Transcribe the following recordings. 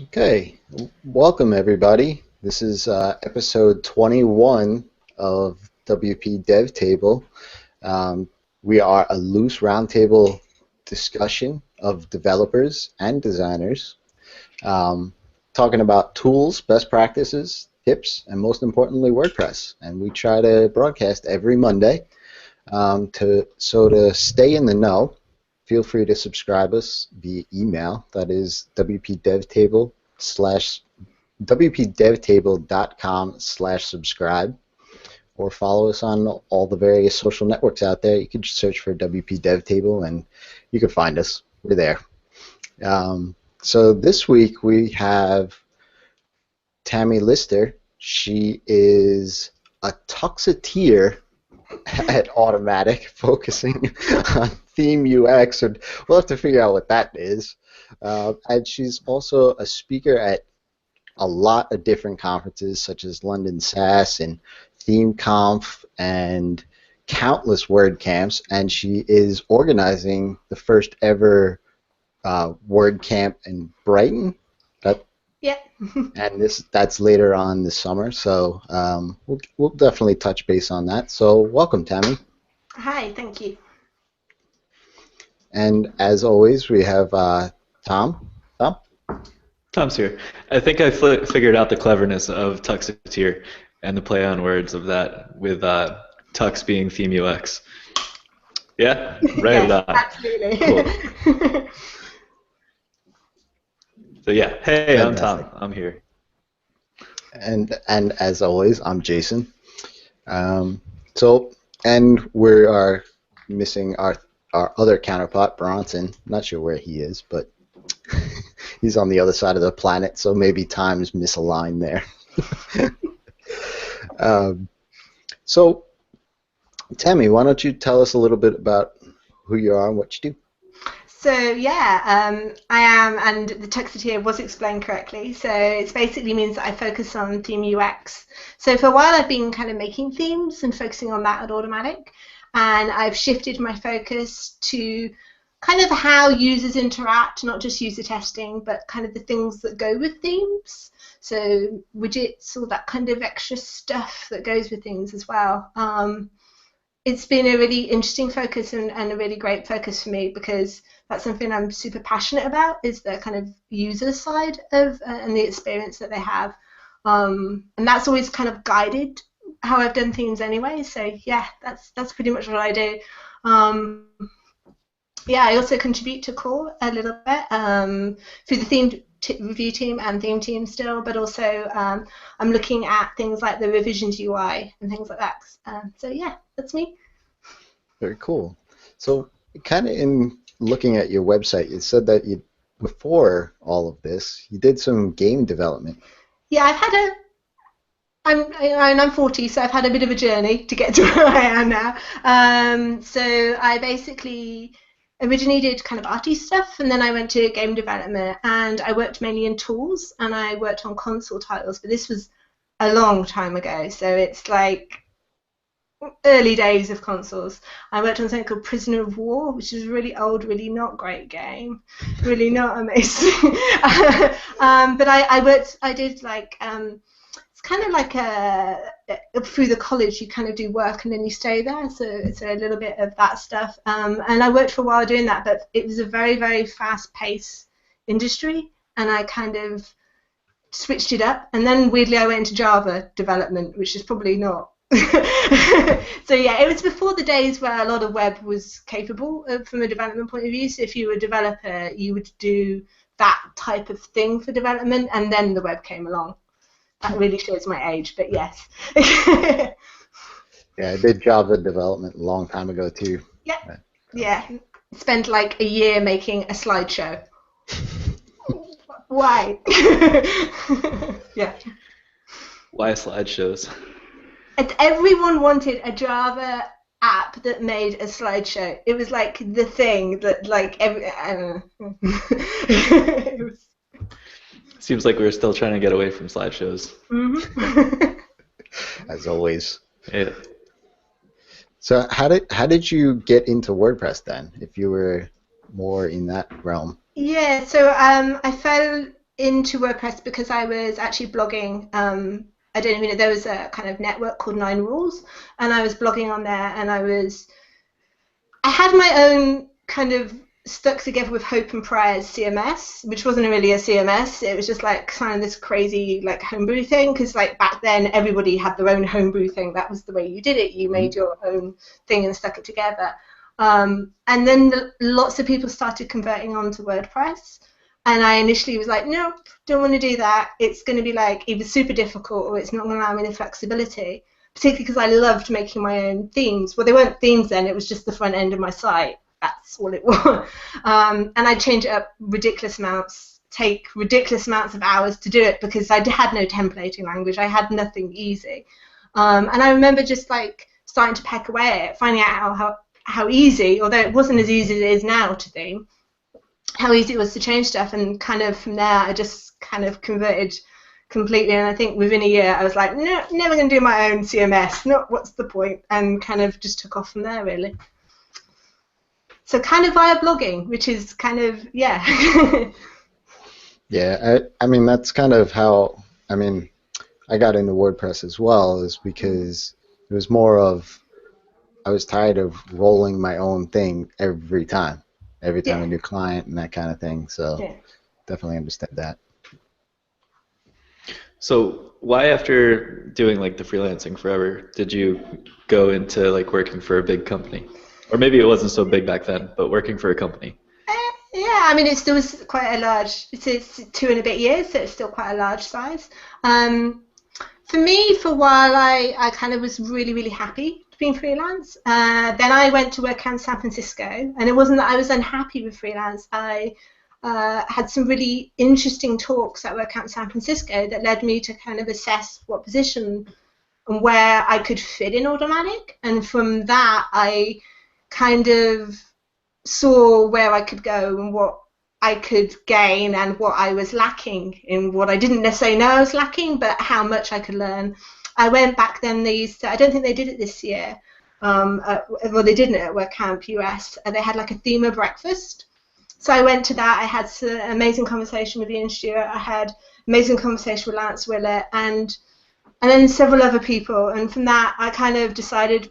Okay, welcome everybody. This is episode 21 of WP Dev Table. We are a loose roundtable discussion of developers and designers, talking about tools, best practices, tips, and most importantly, WordPress. And we try to broadcast every Monday. To stay in the know, feel free to subscribe us via email. That is wpdevtable.com/subscribe, or follow us on all the various social networks out there. You can just search for WP Dev Table and you can find us. We're there. So this week we have Tammie Lister. She is a Tuxateer at Automatic, focusing on theme UX, and we'll have to figure out what that is. And she's also a speaker at a lot of different conferences, such as London SaaS and ThemeConf and countless WordCamps, and she is organizing the first ever WordCamp in Brighton. Yeah. And that's later on this summer, so we'll definitely touch base on that. So welcome, Tammie. Hi, thank you. And as always, we have Tom. Tom? Tom's here. I think I figured out the cleverness of Tuxateer and the play on words of that with Tux being theme UX. Yeah? Right. Yes, absolutely. Cool. So yeah, hey, Fantastic. I'm Tom. I'm here. And as always, I'm Jason. And we are missing our other counterpart, Bronson. Not sure where he is, but he's on the other side of the planet, so maybe time is misaligned there. So, Tammie, why don't you tell us a little bit about who you are and what you do? So yeah, I am, and the Tuxateer was explained correctly. So it basically means that I focus on theme UX. So for a while I've been kind of making themes and focusing on that at Automatic, and I've shifted my focus to kind of how users interact, not just user testing, but kind of the things that go with themes. So widgets, all that kind of extra stuff that goes with things as well. It's been a really interesting focus and a really great focus for me, because that's something I'm super passionate about, is the kind of user side of and the experience that they have. And that's always kind of guided how I've done things anyway. So yeah, that's pretty much what I do. Yeah, I also contribute to Core a little bit through the theme review team and theme team still, but also I'm looking at things like the revisions UI and things like that. So yeah, that's me. Very cool. So kind of in looking at your website, you said that before all of this, you did some game development. Yeah, I'm 40, so I've had a bit of a journey to get to where I am now. So I basically originally did kind of arty stuff, and then I went to game development, and I worked mainly in tools, and I worked on console titles, but this was a long time ago, so it's like early days of consoles. I worked on something called Prisoner of War, which is a really old, really not great game, really not amazing. But I did like, it's kind of like through the college you kind of do work and then you stay there, so it's a little bit of that stuff. And I worked for a while doing that, but it was a very, very fast-paced industry, and I kind of switched it up. And then weirdly I went into Java development, which is probably not. So yeah, it was before the days where a lot of web was capable from a development point of view. So if you were a developer, you would do that type of thing for development, and then the web came along. That really shows my age, but yes. Yeah, I did Java development a long time ago too. Yeah, yeah. Spent like a year making a slideshow. Why? Yeah. Why slideshows? And everyone wanted a Java app that made a slideshow. It was like the thing that like I don't know. It was... Seems like we're still trying to get away from slideshows. Mm-hmm. As always. Yeah. So how did you get into WordPress then, if you were more in that realm? Yeah, so I fell into WordPress because I was actually blogging. I don't even know, there was a kind of network called Nine Rules, and I was blogging on there, and I had my own kind of stuck together with Hope and Prayers CMS, which wasn't really a CMS. It was just like kind of this crazy like homebrew thing, because like back then everybody had their own homebrew thing. That was the way you did it. You made your own thing and stuck it together. And then lots of people started converting onto WordPress. And I initially was like, nope, don't want to do that. It's going to be like either super difficult or it's not going to allow me any flexibility, particularly because I loved making my own themes. Well, they weren't themes then. It was just the front end of my site. That's all it was. And I'd change it up ridiculous amounts, take ridiculous amounts of hours to do it because I had no templating language. I had nothing easy. And I remember just like starting to peck away at it, finding out how easy, although it wasn't as easy as it is now to theme, how easy it was to change stuff. And kind of from there, I just kind of converted completely. And I think within a year, I was like, no, never going to do my own CMS. No, what's the point? And kind of just took off from there, really. So kind of via blogging, which is kind of, yeah. Yeah, I mean, that's kind of how, I mean, I got into WordPress as well, is because it was more of, I was tired of rolling my own thing every time a new client and that kind of thing. So definitely understand that. So why, after doing like the freelancing forever, did you go into like working for a big company? Or maybe it wasn't so big back then, but working for a company. Yeah, I mean, it still was quite a large, it's 2 and a bit years, so it's still quite a large size. For me, for a while, I kind of was really, really happy being freelance. Then I went to work in San Francisco, and it wasn't that I was unhappy with freelance. I had some really interesting talks at work out in San Francisco that led me to kind of assess what position and where I could fit in Automatic. And from that, I kind of saw where I could go and what I could gain and what I was lacking in what I didn't necessarily know I was lacking, but how much I could learn. I went back then, I don't think they did it this year, well, they didn't at WordCamp US. They had like a theme of breakfast. So I went to that. I had an amazing conversation with Ian Stewart. I had amazing conversation with Lance Willett and then several other people. And from that, I kind of decided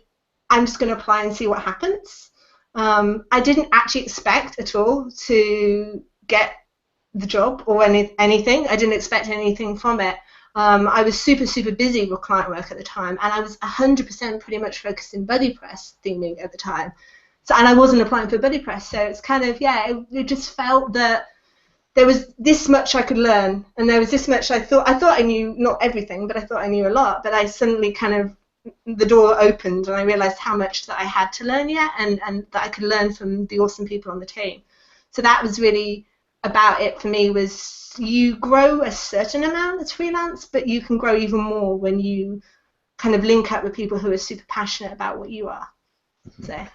I'm just going to apply and see what happens. I didn't actually expect at all to get the job or anything. I didn't expect anything from it. I was super, super busy with client work at the time, and I was 100% pretty much focused in BuddyPress theming at the time. So, and I wasn't applying for BuddyPress, so it's kind of, it just felt that there was this much I could learn, and there was this much I thought I knew, not everything, but I thought I knew a lot, but I suddenly kind of, the door opened and I realized how much that I had to learn yet, and that I could learn from the awesome people on the team. So that was really about it for me, was you grow a certain amount as freelance, but you can grow even more when you kind of link up with people who are super passionate about what you are. So.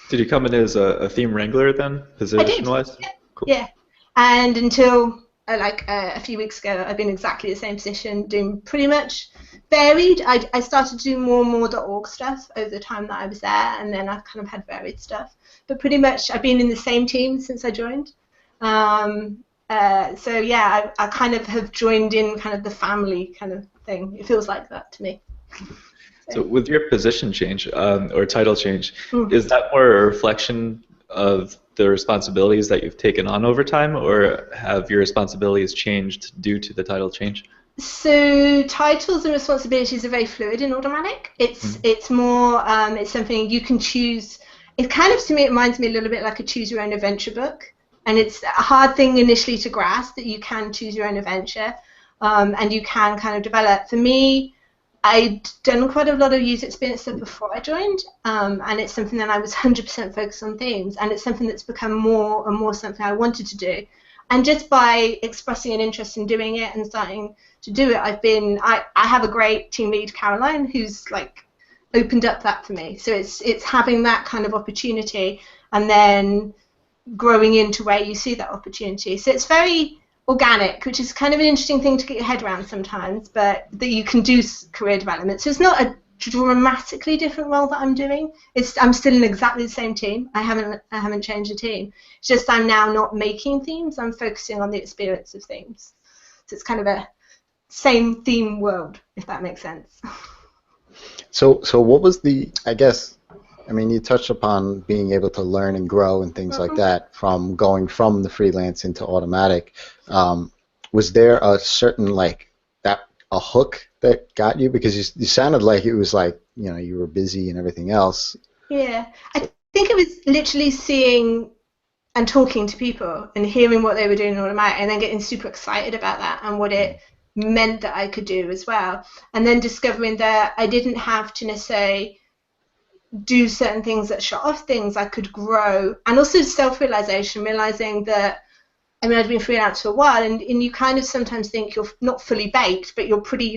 Did you come in as a theme wrangler then, position-wise? Yeah. Cool. Yeah, and until a few weeks ago, I've been exactly the same position, doing pretty much varied. I started to do more and more .org stuff over the time that I was there, and then I've kind of had varied stuff. But pretty much, I've been in the same team since I joined. So yeah, I kind of have joined in kind of the family kind of thing. It feels like that to me. So with your position change or title change, is that more a reflection of the responsibilities that you've taken on over time, or have your responsibilities changed due to the title change? So titles and responsibilities are very fluid in Automatic. It's more, it's something you can choose. It kind of, to me, it reminds me a little bit like a choose your own adventure book. And it's a hard thing initially to grasp that you can choose your own adventure, and you can kind of develop. For me, I'd done quite a lot of user experience stuff before I joined, and it's something that I was 100% focused on themes, and it's something that's become more and more something I wanted to do. And just by expressing an interest in doing it and starting to do it, I have a great team lead, Caroline, who's like opened up that for me. So it's having that kind of opportunity and then growing into where you see that opportunity. So it's very organic, which is kind of an interesting thing to get your head around sometimes, but that you can do career development. So it's not a dramatically different role that I'm doing. I'm still in exactly the same team. I haven't changed the team. It's just I'm now not making themes. I'm focusing on the experience of themes. So it's kind of a same theme world, if that makes sense. So what was I mean, you touched upon being able to learn and grow and things like that from going from the freelance into automatic. Was there a certain a hook that got you? Because you sounded like it was like, you were busy and everything else. Yeah, I think it was literally seeing and talking to people and hearing what they were doing in automatic, and then getting super excited about that and what it meant that I could do as well, and then discovering that I didn't have to necessarily do certain things that shut off things. I could grow, and also self-realization, realizing that, I mean, I'd been freelance for a while, and you kind of sometimes think you're not fully baked, but you're pretty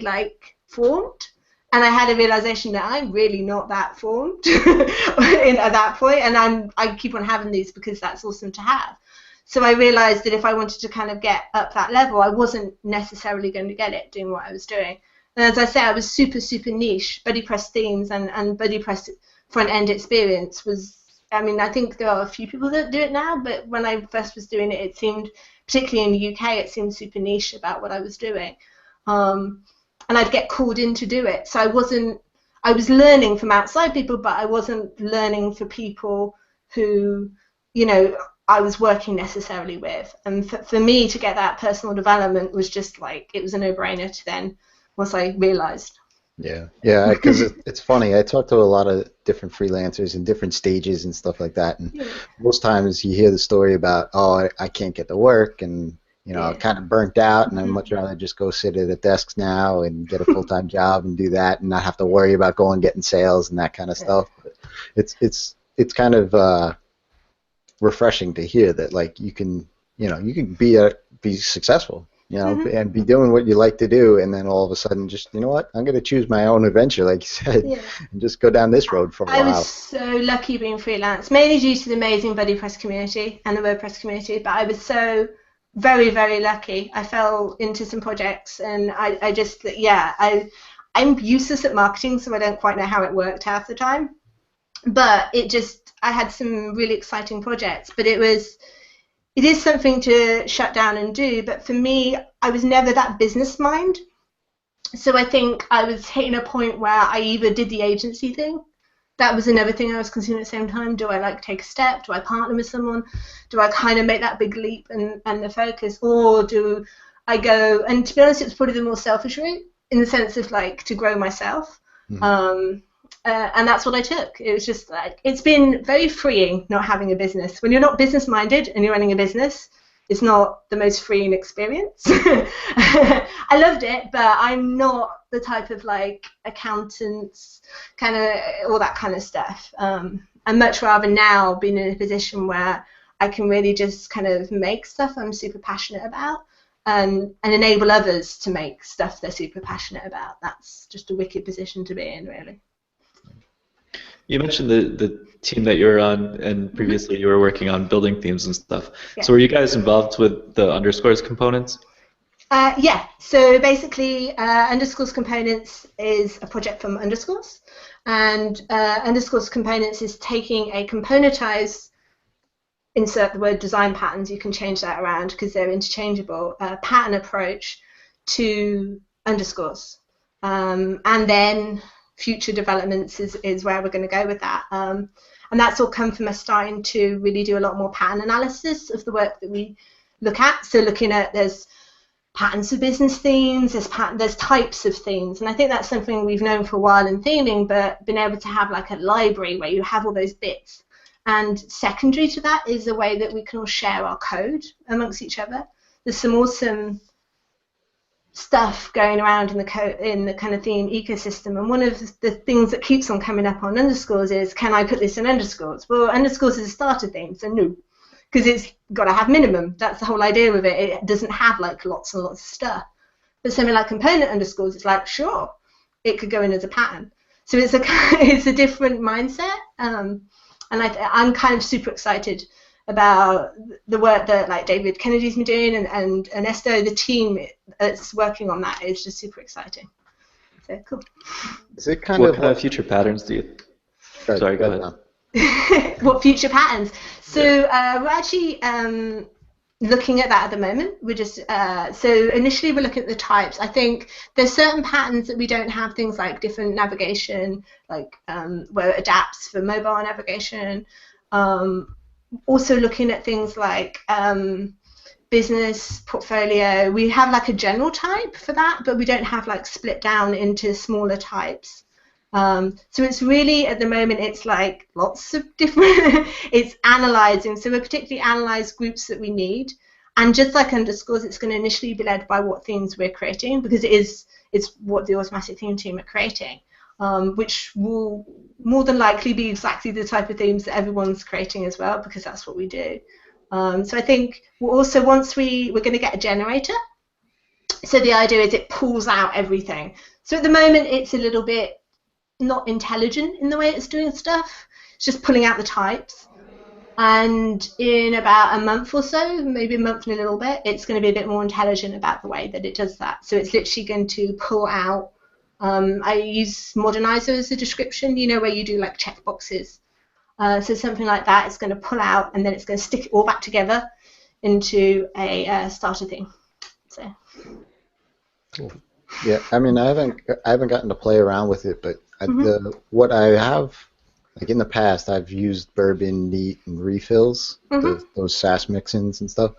formed. And I had a realization that I'm really not that formed at that point, and I keep on having these because that's awesome to have. So I realized that if I wanted to kind of get up that level, I wasn't necessarily going to get it doing what I was doing. And as I say, I was super, super niche. BuddyPress themes and BuddyPress front-end experience was, I mean, I think there are a few people that do it now, but when I first was doing it, it seemed, particularly in the UK, it seemed super niche about what I was doing. And I'd get called in to do it. So I was learning from outside people, but I wasn't learning for people who, I was working necessarily with. And for me to get that personal development was just it was a no-brainer to then, once I realized. Yeah, because it's funny. I talk to a lot of different freelancers in different stages and stuff like that, and most times you hear the story about, I can't get to work, and kind of burnt out, and I'd much rather just go sit at a desk now and get a full-time job and do that, and not have to worry about going and getting sales and that kind of stuff. But it's kind of refreshing to hear that you can be successful. And be doing what you like to do, and then all of a sudden just, what, I'm going to choose my own adventure, like you said, and just go down this road for a while. I was so lucky being freelance, mainly due to the amazing BuddyPress community and the WordPress community, but I was so very, very lucky. I fell into some projects, and I'm useless at marketing, so I don't quite know how it worked half the time, but I had some really exciting projects, but it is something to shut down and do, but for me, I was never that business mind. So I think I was hitting a point where I either did the agency thing. That was another thing I was considering at the same time. Do I take a step? Do I partner with someone? Do I kind of make that big leap and the focus? Or do I go, and to be honest, it was probably the more selfish route, in the sense of to grow myself. And that's what I took. It was just it's been very freeing not having a business. When you're not business minded and you're running a business, it's not the most freeing experience. I loved it, but I'm not the type of accountants, kind of all that kind of stuff. I'm much rather now being in a position where I can really just kind of make stuff I'm super passionate about, and enable others to make stuff they're super passionate about. That's just a wicked position to be in, really. You mentioned the team that you were on, and previously you were working on building themes and stuff. Yeah. So were you guys involved with the underscores components? Yeah, so basically underscores components is a project from underscores, and underscores components is taking a componentized, insert the word design patterns, you can change that around because they're interchangeable, pattern approach to underscores. And then future developments is where we're going to go with that. And that's all come from us starting to really do a lot more pattern analysis of the work that we look at. So looking at, there's patterns for business themes, there's types of themes. And I think that's something we've known for a while in theming, but being able to have a library where you have all those bits. And secondary to that is a way that we can all share our code amongst each other. There's some awesome stuff going around in the kind of theme ecosystem, and one of the things that keeps on coming up on underscores is, can I put this in underscores? Well, underscores is a starter theme, so no, because it's got to have minimum. That's the whole idea of it. It doesn't have lots and lots of stuff. But something like component underscores, it's sure, it could go in as a pattern. So it's a different mindset, and I'm kind of super excited about the work that David Kennedy's been doing, and Esto, the team that's working on that is just super exciting. So cool. Is it kind What of kind of like, future patterns do you? Good, Sorry, go good, ahead. What future patterns? So we're actually looking at that at the moment. We're just so initially we're looking at the types. I think there's certain patterns that we don't have, things like different navigation, like where it adapts for mobile navigation. Also looking at things like business portfolio. We have like a general type for that, but we don't have like split down into smaller types. So it's really, at the moment, it's like lots of different, it's analyzing. So we're particularly analyze groups that we need. And just like underscores, it's going to initially be led by what themes we're creating, because it's what the automatic theme team are creating, which will more than likely be exactly the type of themes that everyone's creating as well, because that's what we do. So I think we'll also, once we're going to get a generator. So the idea is it pulls out everything. So at the moment, it's a little bit not intelligent in the way it's doing stuff. It's just pulling out the types. And in about a month or so, maybe a month and a little bit, it's going to be a bit more intelligent about the way that it does that. So it's literally going to pull out. I use Modernizer as a description, you know, where you do like checkboxes. So something like that, it's going to pull out and then it's going to stick it all back together into a starter theme. So. cool. Yeah, I mean, I haven't gotten to play around with it, but what I have, like in the past, I've used bourbon, neat, and refills, those SAS mix-ins and stuff.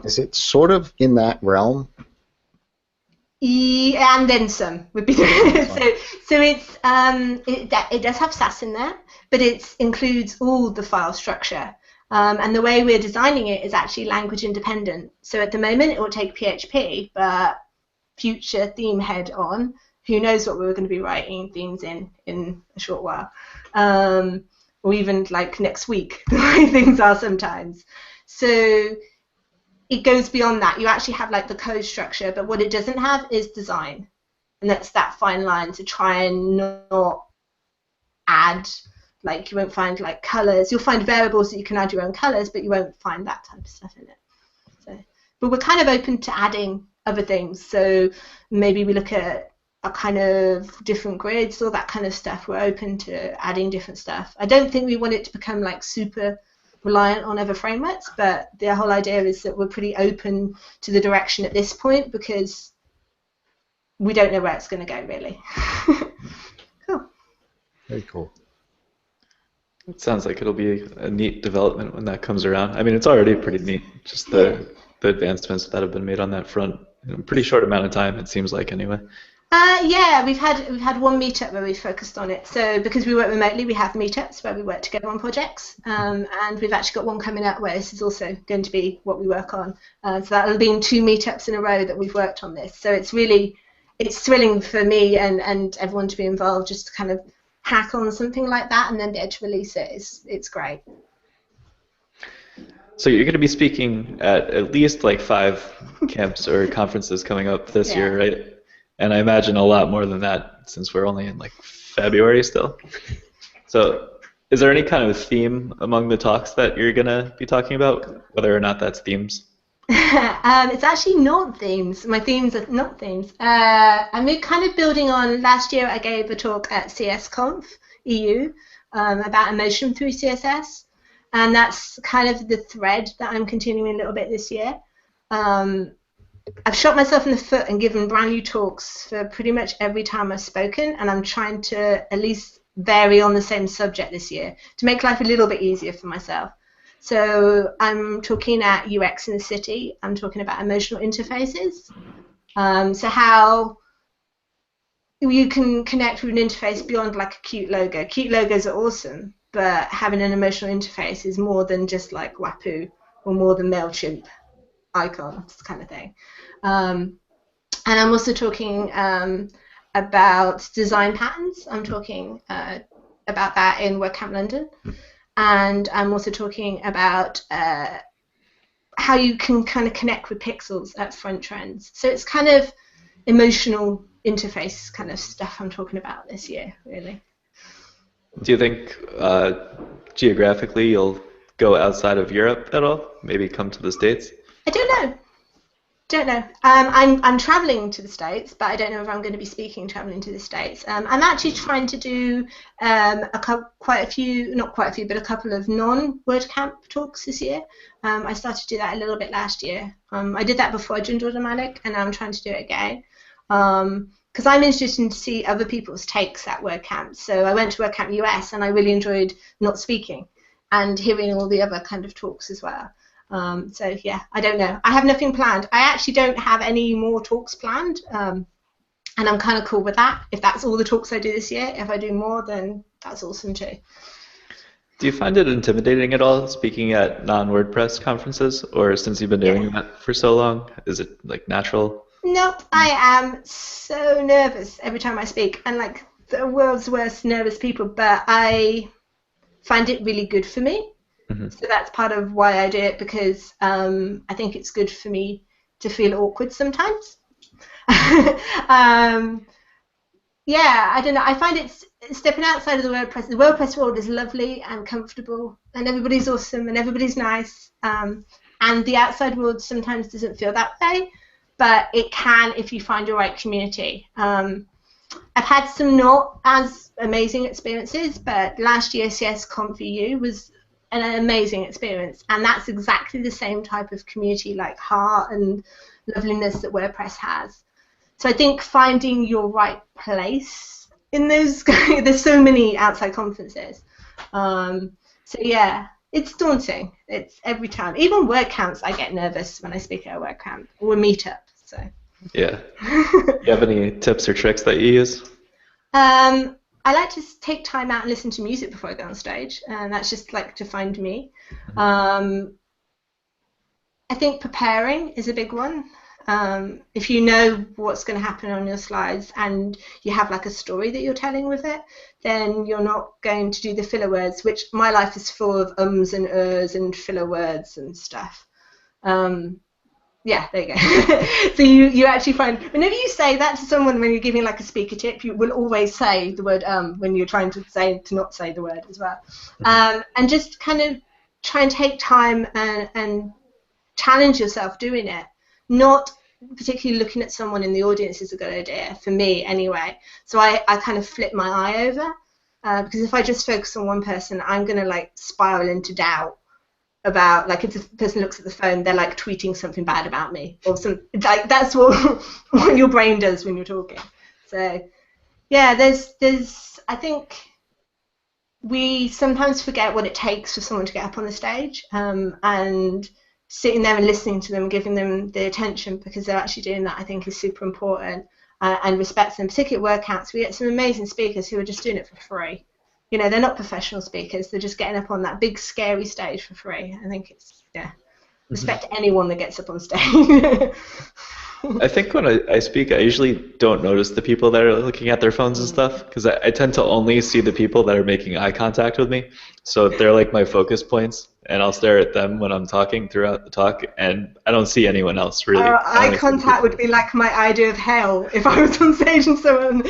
Is it sort of in that realm? Yeah, and then some would be so it's it does have SAS in there, but it includes all the file structure. And the way we're designing it is actually language independent. So at the moment, it will take PHP, but future theme head on, who knows what we're going to be writing themes in a short while, or even like next week, the way things are sometimes. So it goes beyond that. You actually have like the code structure, but what it doesn't have is design, and that's that fine line to try and not add, like you won't find like colors. You'll find variables that you can add your own colors, but you won't find that type of stuff in it. So, but we're kind of open to adding other things. So maybe we look at a kind of different grids, all that kind of stuff. We're open to adding different stuff. I don't think we want it to become like super reliant on other frameworks, but the whole idea is that we're pretty open to the direction at this point because we don't know where it's going to go really. Cool. Very cool. It sounds like it'll be a neat development when that comes around. I mean, it's already pretty neat, just the advancements that have been made on that front in a pretty short amount of time, it seems like, anyway. Yeah, we've had one meetup where we focused on it. So because we work remotely, we have meetups where we work together on projects, and we've actually got one coming up where this is also going to be what we work on. So that'll be in 2 meetups in a row that we've worked on this. So it's thrilling for me and everyone to be involved, just to kind of hack on something like that and then be able to release it. It's great. So you're going to be speaking at least like 5 camps or conferences coming up this year, right? And I imagine a lot more than that since we're only in like February still. So is there any kind of theme among the talks that you're going to be talking about, whether or not that's themes? It's actually not themes. My themes are not themes. I'm kind of building on, last year I gave a talk at CSConf EU about emotion through CSS. And that's kind of the thread that I'm continuing a little bit this year. I've shot myself in the foot and given brand new talks for pretty much every time I've spoken, and I'm trying to at least vary on the same subject this year to make life a little bit easier for myself. So I'm talking at UX in the city. I'm talking about emotional interfaces. So how you can connect with an interface beyond like a cute logo. Cute logos are awesome, but having an emotional interface is more than just like Wapoo or more than MailChimp icons kind of thing. And I'm also talking about design patterns. I'm talking about that in WordCamp London. And I'm also talking about how you can kind of connect with pixels at front trends. So it's kind of emotional interface kind of stuff I'm talking about this year, really. Do you think geographically you'll go outside of Europe at all? Maybe come to the States? I don't don't know. I'm traveling to the States, but I don't know if I'm going to be speaking traveling to the States. I'm actually trying to do quite a few, not quite a few, but a couple of non-WordCamp talks this year. I started to do that a little bit last year. I did that before I joined Automatic, and now I'm trying to do it again. Because I'm interested to see other people's takes at WordCamp. So I went to WordCamp US, and I really enjoyed not speaking and hearing all the other kind of talks as well. So yeah, I don't know. I have nothing planned. I actually don't have any more talks planned, and I'm kind of cool with that. If that's all the talks I do this year, if I do more, then that's awesome too. Do you find it intimidating at all speaking at non-WordPress conferences, or since you've been doing that for so long, is it like natural? Nope, I am so nervous every time I speak, and like the world's worst nervous people, but I find it really good for me. Mm-hmm. So that's part of why I do it, because I think it's good for me to feel awkward sometimes. Yeah, I don't know. I find it's stepping outside of the WordPress. The WordPress world is lovely and comfortable, and everybody's awesome, and everybody's nice. And the outside world sometimes doesn't feel that way, but it can if you find your right community. I've had some not as amazing experiences, but last year CSConf EU was an amazing experience, and that's exactly the same type of community, like heart and loveliness that WordPress has. So I think finding your right place in those, there's so many outside conferences. So yeah, it's daunting. It's every time. Even WordCamps, I get nervous when I speak at a WordCamp or a meetup. So. Yeah. Do you have any tips or tricks that you use? I like to take time out and listen to music before I go on stage, and that's just like to find me. I think preparing is a big one. If you know what's going to happen on your slides and you have like a story that you're telling with it, then you're not going to do the filler words, which my life is full of ums and ers and filler words and stuff. Yeah, there you go. So you actually find, whenever you say that to someone when you're giving like a speaker tip, you will always say the word when you're trying to not say the word as well. And just kind of try and take time and challenge yourself doing it. Not particularly looking at someone in the audience is a good idea, for me anyway. So I kind of flip my eye over, because if I just focus on one person, I'm going to like spiral into doubt about, like, if the person looks at the phone, they're like tweeting something bad about me, or some, like, that's what your brain does when you're talking. So yeah, there's I think we sometimes forget what it takes for someone to get up on the stage, and sitting there and listening to them, giving them the attention because they're actually doing that, I think is super important, and respect them. Particularly at WordCamps, we get some amazing speakers who are just doing it for free. You know, they're not professional speakers, they're just getting up on that big scary stage for free. I think it's, yeah, respect anyone that gets up on stage. I think when I speak, I usually don't notice the people that are looking at their phones and stuff, because I tend to only see the people that are making eye contact with me. So they're like my focus points, and I'll stare at them when I'm talking throughout the talk, and I don't see anyone else really. Eye contact would be like my idea of hell if I was on stage and someone.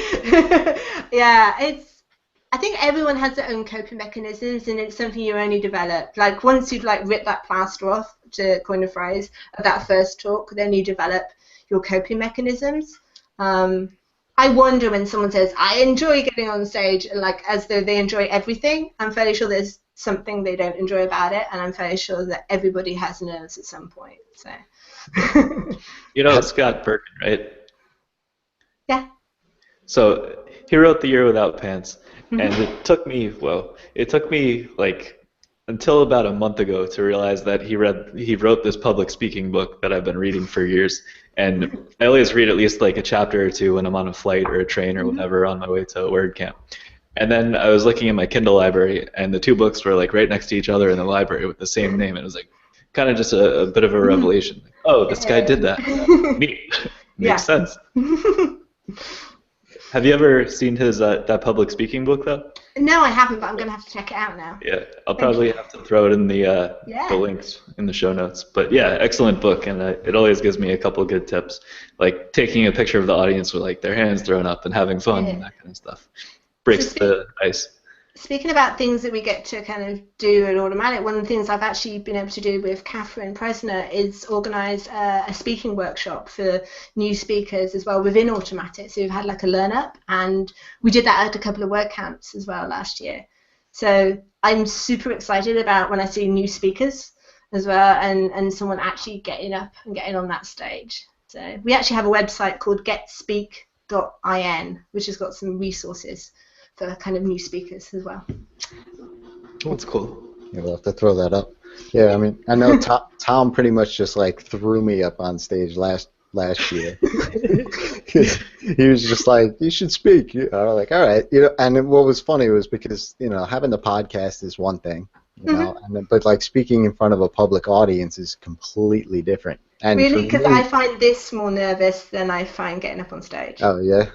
Yeah, I think everyone has their own coping mechanisms, and it's something you only develop. Like, once you've like ripped that plaster off, to coin a phrase, of that first talk, then you develop your coping mechanisms. I wonder when someone says, I enjoy getting on stage, like as though they enjoy everything. I'm fairly sure there's something they don't enjoy about it, and I'm fairly sure that everybody has nerves at some point. So. You know Scott Perkin, right? Yeah. So he wrote The Year Without Pants, and it took me like until about a month ago to realize that he wrote this public speaking book that I've been reading for years. And I always read at least like a chapter or two when I'm on a flight or a train or whatever on my way to WordCamp. And then I was looking in my Kindle library, and the two books were like right next to each other in the library with the same name. And it was like kind of just a bit of a revelation. Like, oh, this guy did that. Neat. Makes sense. Have you ever seen his that public speaking book though? No, I haven't, but I'm going to have to check it out now. Yeah, I'll probably have to throw it in the links in the show notes. But yeah, excellent book, and it always gives me a couple good tips, like taking a picture of the audience with like their hands thrown up and having fun and that kind of stuff. Breaks the ice. speaking about things that we get to kind of do at Automatic, one of the things I've actually been able to do with Catherine Presner is organise a speaking workshop for new speakers as well within Automatic. So we've had like a learn up, and we did that at a couple of word camps as well last year. So I'm super excited about when I see new speakers as well, and someone actually getting up and getting on that stage. So we actually have a website called getspeak.in, which has got some resources for kind of new speakers as well. That's cool. Yeah, we'll have to throw that up. Yeah, I mean, I know Tom pretty much just like threw me up on stage last year. He was just like, "You should speak." I was like, "All right," And then what was funny was because having the podcast is one thing, but like speaking in front of a public audience is completely different. And really, because I find this more nervous than I find getting up on stage. Oh yeah.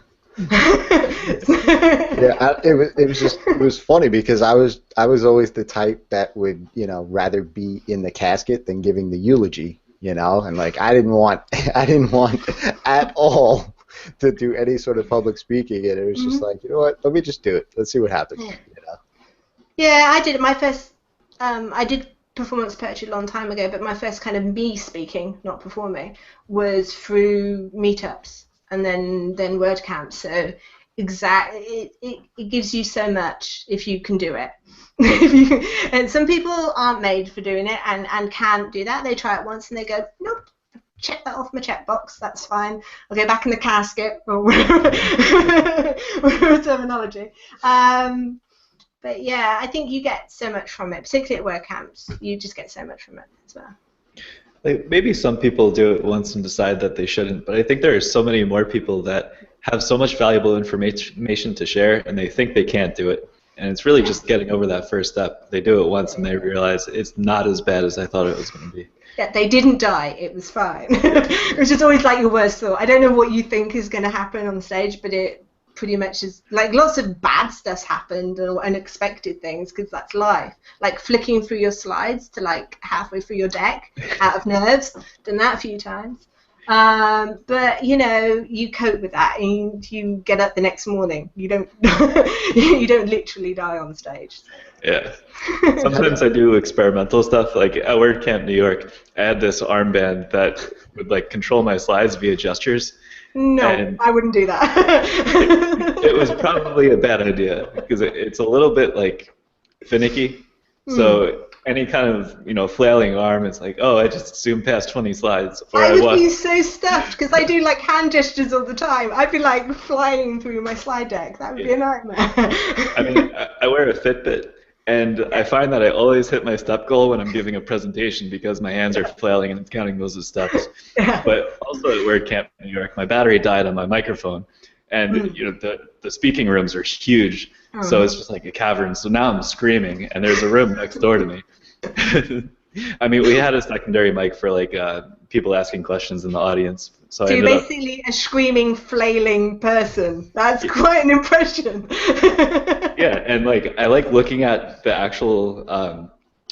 It was funny because I was always the type that would rather be in the casket than giving the eulogy, and like I didn't want at all to do any sort of public speaking, and it was just like, you know what, let me just do it, let's see what happens. Yeah, I did my first I did performance poetry a long time ago, but my first kind of me speaking, not performing, was through meetups and then word camps. So it gives you so much if you can do it. And some people aren't made for doing it and can't do that. They try it once and they go, nope, check that off my checkbox, that's fine. I'll go back in the casket, or whatever terminology. But yeah, I think you get so much from it, particularly at word camps. You just get so much from it as well. Like maybe some people do it once and decide that they shouldn't, but I think there are so many more people that have so much valuable information to share, and they think they can't do it. And it's really just getting over that first step. They do it once, and they realize it's not as bad as I thought it was going to be. Yeah, they didn't die. It was fine. Which is always like your worst thought. I don't know what you think is going to happen on stage, but it pretty much is like lots of bad stuff happened or unexpected things, because that's life. Like flicking through your slides to like halfway through your deck out of nerves. Done that a few times. But you cope with that and you get up the next morning. You don't you don't literally die on stage. Yeah. Sometimes I do experimental stuff. Like at WordCamp New York, I had this armband that would like control my slides via gestures. No, I wouldn't do that. It was probably a bad idea because it's a little bit like finicky. So any kind of flailing arm, it's like, oh, I just zoomed past 20 slides. Or I would be so stuffed because I do like hand gestures all the time. I'd be like flying through my slide deck. That would be a nightmare. I mean, I wear a Fitbit. And I find that I always hit my step goal when I'm giving a presentation because my hands are flailing and it's counting those as steps. Yeah. But also at WordCamp New York, my battery died on my microphone, and the speaking rooms are huge, so it's just like a cavern. So now I'm screaming, and there's a room next door to me. I mean, we had a secondary mic for like people asking questions in the audience. So you're basically a screaming, flailing person. That's quite an impression. Yeah, and like I like looking at the actual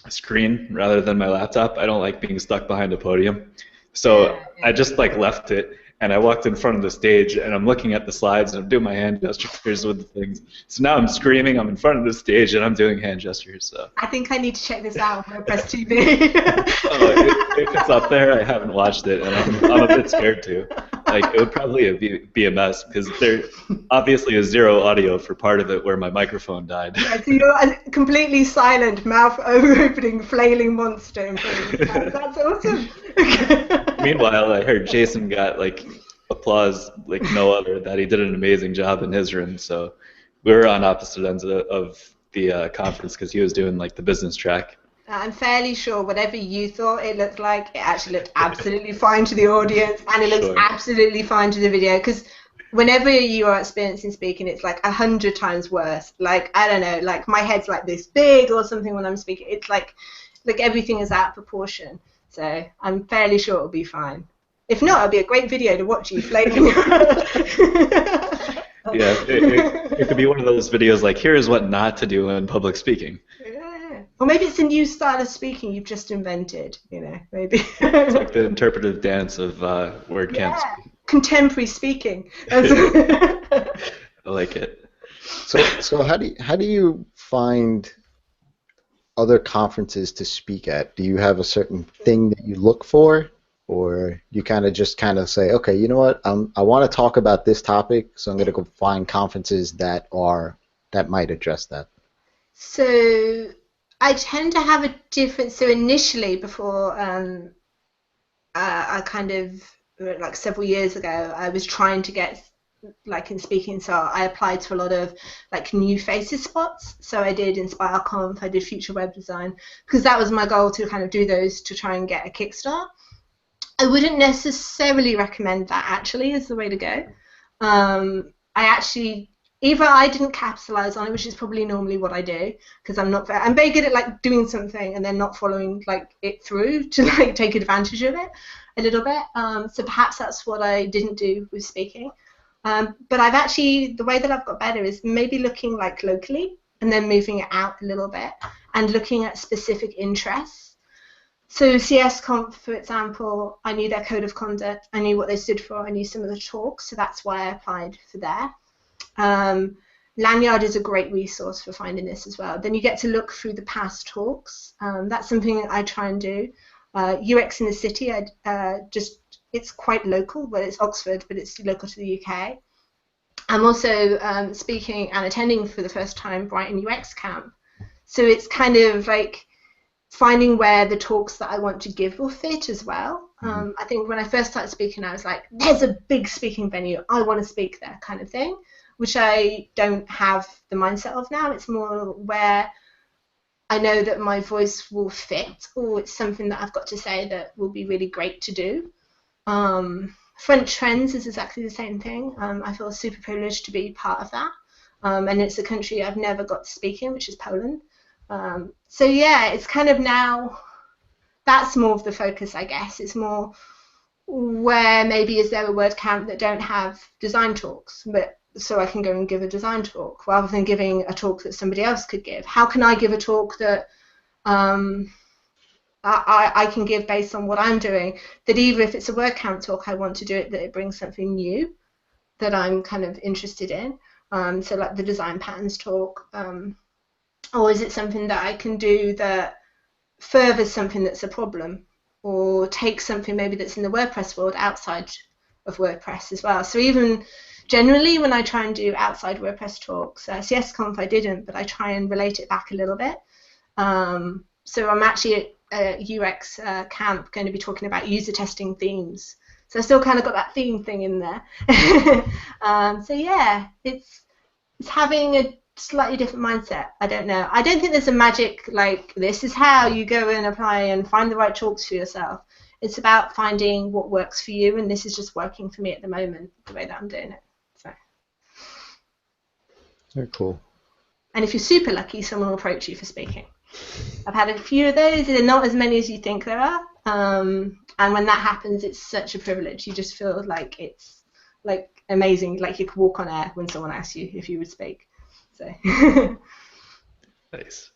screen rather than my laptop. I don't like being stuck behind a podium. So I just like left it, and I walked in front of the stage, and I'm looking at the slides, and I'm doing my hand gestures with the things. So now I'm screaming, I'm in front of the stage, and I'm doing hand gestures. So I think I need to check this out on Press TV. If it's up there, I haven't watched it, and I'm a bit scared too. Like, it would probably be a mess, because there obviously is zero audio for part of it where my microphone died. Yeah, so you're a completely silent, mouth opening, flailing monster in front of you. That's awesome. Meanwhile, I heard Jason got like applause like no other, that he did an amazing job in his room. So we were on opposite ends of the conference because he was doing like the business track. I'm fairly sure whatever you thought it looked like, it actually looked absolutely fine to the audience, and it looks absolutely fine to the video, because whenever you are experiencing speaking, it's like 100 times worse. Like, I don't know, like my head's like this big or something when I'm speaking. It's like everything is out of proportion. So I'm fairly sure it'll be fine. If not, it'll be a great video to watch you flailing. Yeah, it could be one of those videos like, here's what not to do in public speaking. Yeah. Or maybe it's a new style of speaking you've just invented, maybe. It's like the interpretive dance of WordCamp. Contemporary speaking. I like it. So how do you find other conferences to speak at? Do you have a certain thing that you look for, or you kind of say, okay, you know what, I want to talk about this topic, so I'm going to go find conferences that might address that. So I tend to have a different. So initially, before I kind of like several years ago, I was trying to get like in speaking, so I applied to a lot of like new faces spots. So I did InspireConf, I did Future Web Design, because that was my goal, to kind of do those to try and get a kickstart. I wouldn't necessarily recommend that actually as the way to go. I actually, either I didn't capitalize on it, which is probably normally what I do, because I'm very good at like doing something and then not following like it through to like take advantage of it a little bit. So perhaps that's what I didn't do with speaking. But I've actually, the way that I've got better is maybe looking like locally and then moving it out a little bit and looking at specific interests. So CSConf, for example, I knew their code of conduct, I knew what they stood for, I knew some of the talks, so that's why I applied for there. Lanyard is a great resource for finding this as well. Then you get to look through the past talks. That's something I try and do. UX in the City, it's quite local, but it's Oxford, but it's local to the UK. I'm also speaking and attending for the first time Brighton UX Camp. So it's kind of like finding where the talks that I want to give will fit as well. I think when I first started speaking, I was like, there's a big speaking venue, I want to speak there kind of thing, which I don't have the mindset of now. It's more where I know that my voice will fit, or it's something that I've got to say that will be really great to do. French Trends is exactly the same thing. I feel super privileged to be part of that. And it's a country I've never got to speak in, which is Poland. So yeah, it's kind of now, that's more of the focus, I guess. It's more where maybe is there a word camp that don't have design talks, but so I can go and give a design talk rather than giving a talk that somebody else could give. How can I give a talk that I can give based on what I'm doing, that either if it's a word count talk, I want to do it that it brings something new that I'm kind of interested in, so like the design patterns talk, or is it something that I can do that furthers something that's a problem, or takes something maybe that's in the WordPress world outside of WordPress as well. So even generally when I try and do outside WordPress talks, CSConf I didn't, but I try and relate it back a little bit. So I'm actually at UX camp going to be talking about user testing themes. So I still kind of got that theme thing in there. So yeah, it's having a slightly different mindset. I don't know. I don't think there's a magic, like, this is how you go and apply and find the right talks for yourself. It's about finding what works for you, and this is just working for me at the moment, the way that I'm doing it. So. Very cool. And if you're super lucky, someone will approach you for speaking. I've had a few of those. They're not as many as you think there are. And when that happens, it's such a privilege. You just feel like it's like amazing. Like you could walk on air when someone asks you if you would speak. So. Nice.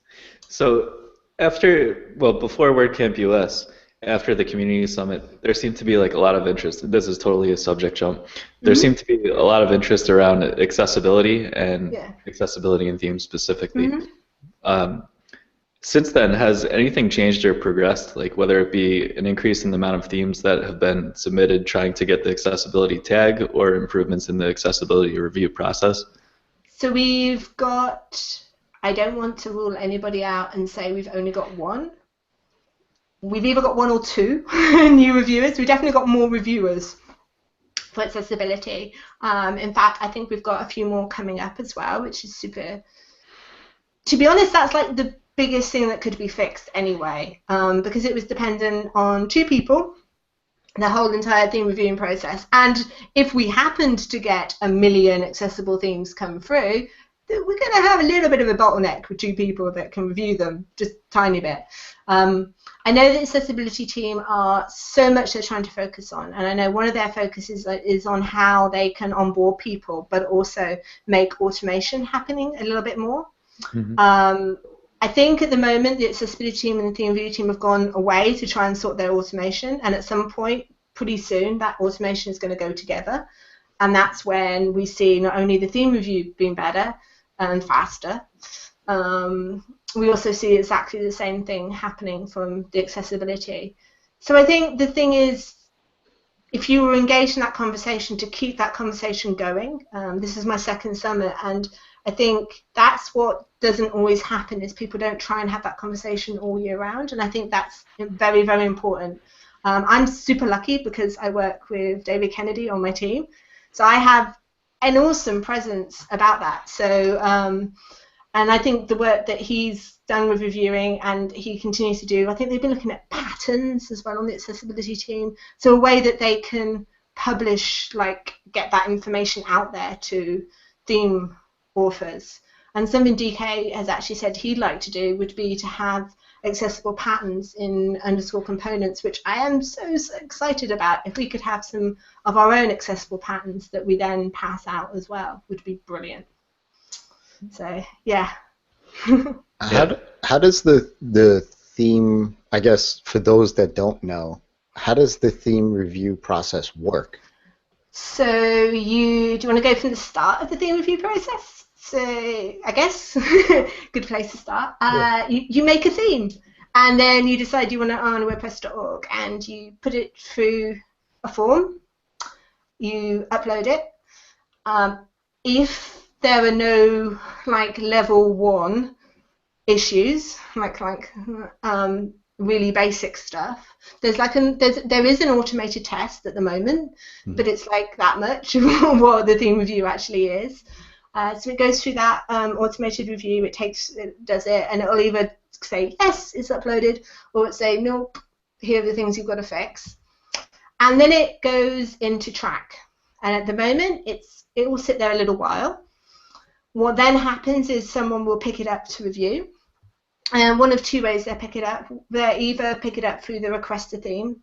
So before WordCamp US, after the community summit, there seemed to be like a lot of interest. This is totally a subject jump. There seemed to be a lot of interest around accessibility and accessibility in themes specifically. Since then, has anything changed or progressed, like whether it be an increase in the amount of themes that have been submitted trying to get the accessibility tag, or improvements in the accessibility review process? So we've got, I don't want to rule anybody out and say we've only got one. We've either got one or two new reviewers. We've definitely got more reviewers for accessibility. In fact, I think we've got a few more coming up as well, which is super. To be honest, that's like the biggest thing that could be fixed anyway, because it was dependent on two people, the whole entire theme reviewing process. And if we happened to get 1 million accessible themes come through, we're going to have a little bit of a bottleneck with two people that can review them, just a tiny bit. I know the accessibility team are so much they're trying to focus on, and I know one of their focuses is on how they can onboard people, but also make automation happening a little bit more. I think at the moment the accessibility team and the theme review team have gone away to try and sort their automation, and at some point pretty soon that automation is going to go together, and that's when we see not only the theme review being better, and faster. We also see exactly the same thing happening from the accessibility. So I think the thing is, if you were engaged in that conversation, to keep that conversation going. This is my second summit, and I think that's what doesn't always happen, is people don't try and have that conversation all year round, and I think that's very, very important. I'm super lucky because I work with David Kennedy on my team, so I have an awesome presence about that. So, and I think the work that he's done with reviewing and he continues to do, I think they've been looking at patterns as well on the accessibility team, so a way that they can publish, like, get that information out there to theme authors. And something DK has actually said he'd like to do would be to have accessible patterns in underscore components, which I am so excited about. If we could have some of our own accessible patterns that we then pass out as well, would be brilliant. So yeah. How does the theme, I guess for those that don't know, how does the theme review process work? So do you want to go from the start of the theme review process? So I guess good place to start. Yeah. You make a theme, and then you decide you want it on WordPress.org, and you put it through a form. You upload it. If there are no like level 1 issues, like really basic stuff, there is an automated test at the moment, but it's like that much what the theme review actually is. So it goes through that automated review. It does it, and it'll either say yes, it's uploaded, or it say nope, here are the things you've got to fix, and then it goes into track. And at the moment, it will sit there a little while. What then happens is someone will pick it up to review. And one of two ways they pick it up. They either pick it up through the request a theme,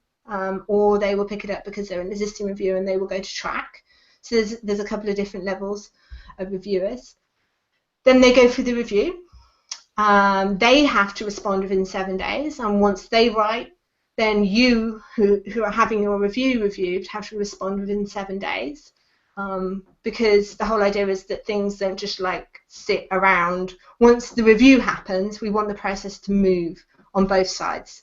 or they will pick it up because they're an existing reviewer and they will go to track. So there's a couple of different levels of reviewers. Then they go through the review. They have to respond within 7 days, and once they write, then you, who are having your review reviewed, have to respond within 7 days. Because the whole idea is that things don't just like sit around. Once the review happens, we want the process to move on both sides.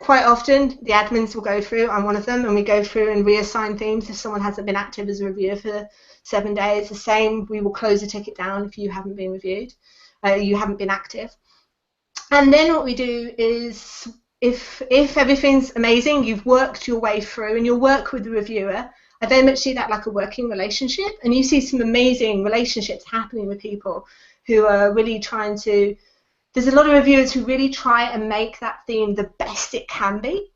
Quite often, the admins will go through, I'm one of them, and we go through and reassign themes if someone hasn't been active as a reviewer for 7 days. The same, we will close the ticket down if you haven't been reviewed, you haven't been active. And then what we do is, if everything's amazing, you've worked your way through, and you'll work with the reviewer. I very much see that like a working relationship, and you see some amazing relationships happening with people who are really trying to. There's a lot of reviewers who really try and make that theme the best it can be.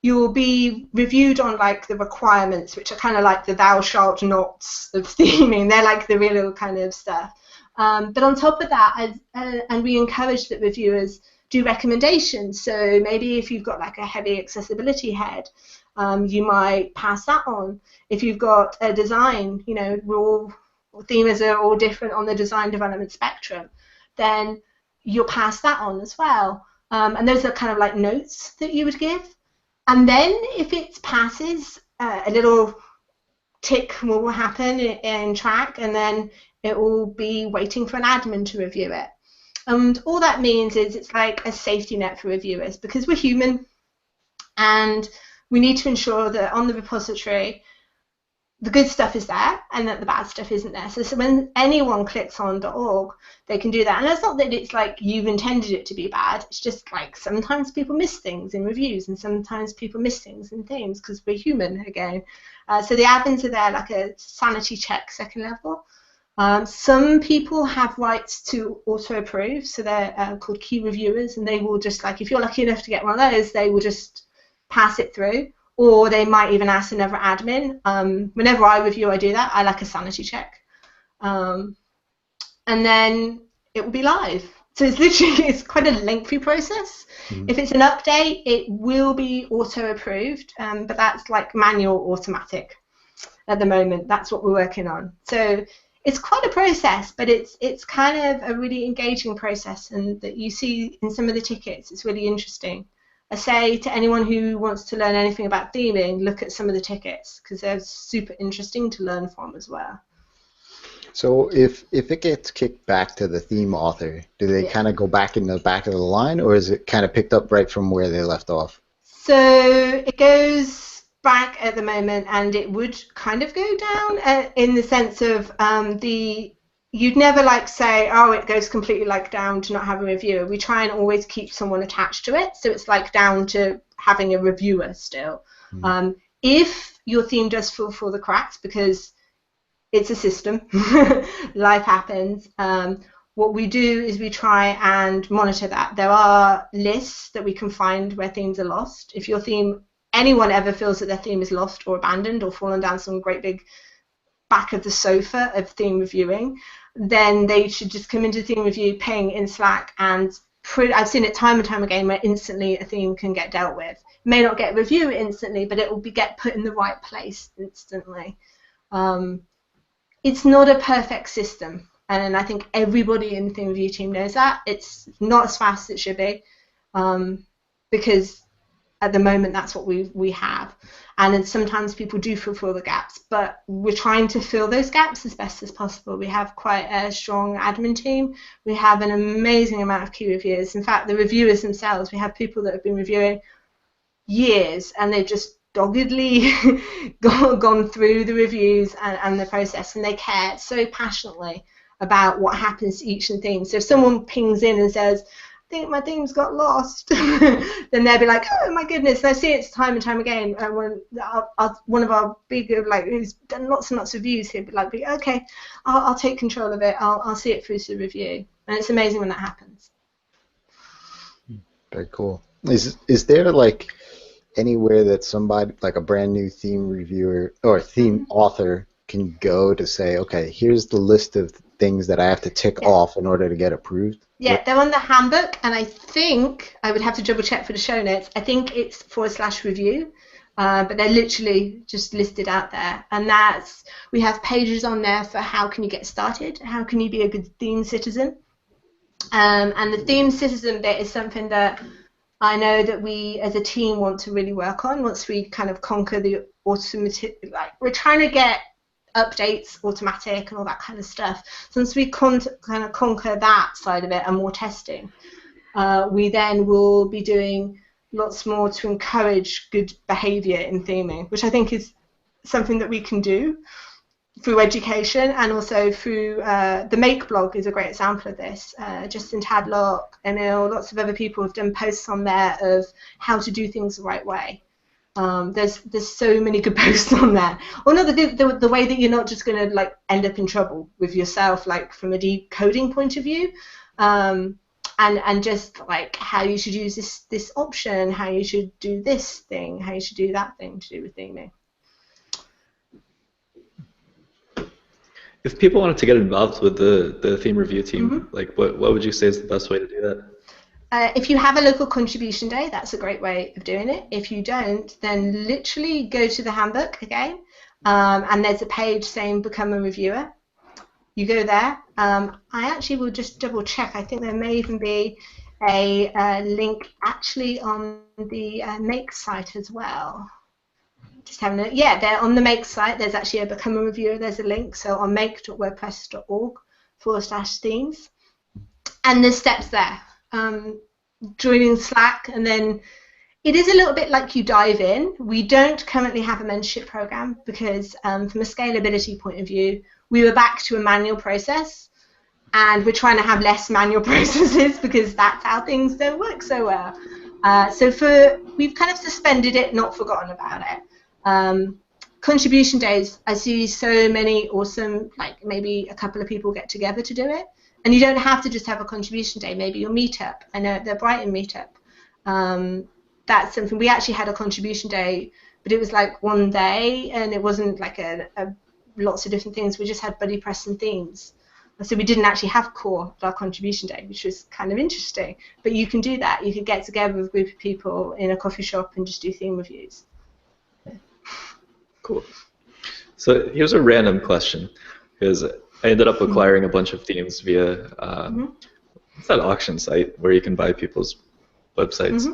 You will be reviewed on like the requirements, which are kind of like the thou shalt nots of theming. They're like the real kind of stuff. But on top of that, and we encourage that reviewers do recommendations. So maybe if you've got like a heavy accessibility head, you might pass that on. If you've got a design, you know, themers are all different on the design development spectrum, then you'll pass that on as well. And those are kind of like notes that you would give. And then if it passes, a little tick will happen in track, and then it will be waiting for an admin to review it. And all that means is it's like a safety net for reviewers, because we're human and we need to ensure that on the repository the good stuff is there and that the bad stuff isn't there. So when anyone clicks on .org, they can do that. And it's not that it's like you've intended it to be bad. It's just like sometimes people miss things in reviews, and sometimes people miss things in themes because we're human again. So the admins are there like a sanity check second level. Some people have rights to auto-approve, so they're called key reviewers, and they will just, like, if you're lucky enough to get one of those, they will just pass it through, or they might even ask another admin. Whenever I review, I do that. I like a sanity check. And then it will be live. So it's quite a lengthy process. If it's an update, it will be auto-approved, but that's like manual automatic at the moment. That's what we're working on. So it's quite a process, but it's kind of a really engaging process, and that you see in some of the tickets, it's really interesting. I say to anyone who wants to learn anything about theming, look at some of the tickets, because they're super interesting to learn from as well. So if it gets kicked back to the theme author, do they Yeah. kind of go back in the back of the line, or is it kind of picked up right from where they left off? So it goes back at the moment, and it would kind of go down in the sense of you'd never like say, oh, it goes completely like down to not having a reviewer. We try and always keep someone attached to it, so it's like down to having a reviewer still. If your theme does fall through the cracks, because it's a system, life happens. What we do is we try and monitor that. There are lists that we can find where themes are lost. If your theme, anyone ever feels that their theme is lost or abandoned or fallen down some great big back of the sofa of theme reviewing, then they should just come into theme review, ping in Slack, and I've seen it time and time again where instantly a theme can get dealt with. It may not get reviewed instantly, but it will get put in the right place instantly. It's not a perfect system, and I think everybody in the theme review team knows that. It's not as fast as it should be, because at the moment that's what we have, and then sometimes people do fulfill the gaps, but we're trying to fill those gaps as best as possible. We have quite a strong admin team. We have an amazing amount of key reviewers. In fact, the reviewers themselves, we have people that have been reviewing years, and they've just doggedly gone through the reviews and the process, and they care so passionately about what happens to each of the themes. So if someone pings in and says, I think my themes got lost, then they'll be like, oh my goodness. And I see it time and time again. One of our big, like, who's done lots and lots of reviews, he'll be like, okay, I'll take control of it. I'll see it through to the review. And it's amazing when that happens. Very cool. Is there like anywhere that somebody, like a brand new theme reviewer or theme author, can go to say, okay, here's the list of things that I have to tick off in order to get approved? Yeah, they're on the handbook, and I think I would have to double check for the show notes. I think it's /review, but they're literally just listed out there. And we have pages on there for how can you get started, how can you be a good theme citizen. And the theme citizen bit is something that I know that we as a team want to really work on once we kind of conquer the automatic, like we're trying to get updates automatic and all that kind of stuff. So once we kind of conquer that side of it and more testing, we then will be doing lots more to encourage good behavior in theming, which I think is something that we can do through education, and also through the Make blog is a great example of this. Justin Tadlock, Emil, lots of other people have done posts on there of how to do things the right way. There's so many good posts on there. Or not the way that you're not just going to like end up in trouble with yourself, like from a decoding point of view, and just like how you should use this option, how you should do this thing, how you should do that thing to do with theming. If people wanted to get involved with the theme review team, like what would you say is the best way to do that? If you have a local contribution day, that's a great way of doing it. If you don't, then literally go to the handbook again, and there's a page saying become a reviewer. You go there. I actually will just double check. I think there may even be a link actually on the Make site as well. Just having a, yeah, they're on the Make site. There's actually a become a reviewer. There's a link. So on make.wordpress.org/themes, and there's steps there. Joining Slack, and then it is a little bit like you dive in. We don't currently have a mentorship program because from a scalability point of view, we were back to a manual process, and we're trying to have less manual processes because that's how things don't work so well. We've kind of suspended it, not forgotten about it. Contribution days, I see so many awesome, like maybe a couple of people get together to do it. And you don't have to just have a contribution day, maybe your meetup. I know the Brighton meetup. That's something, we actually had a contribution day, but it was like one day, and it wasn't like lots of different things. We just had buddy press and themes. So we didn't actually have core at our contribution day, which was kind of interesting. But you can do that. You could get together with a group of people in a coffee shop and just do theme reviews. Cool. So here's a random question, because I ended up acquiring a bunch of themes via what's that auction site where you can buy people's websites?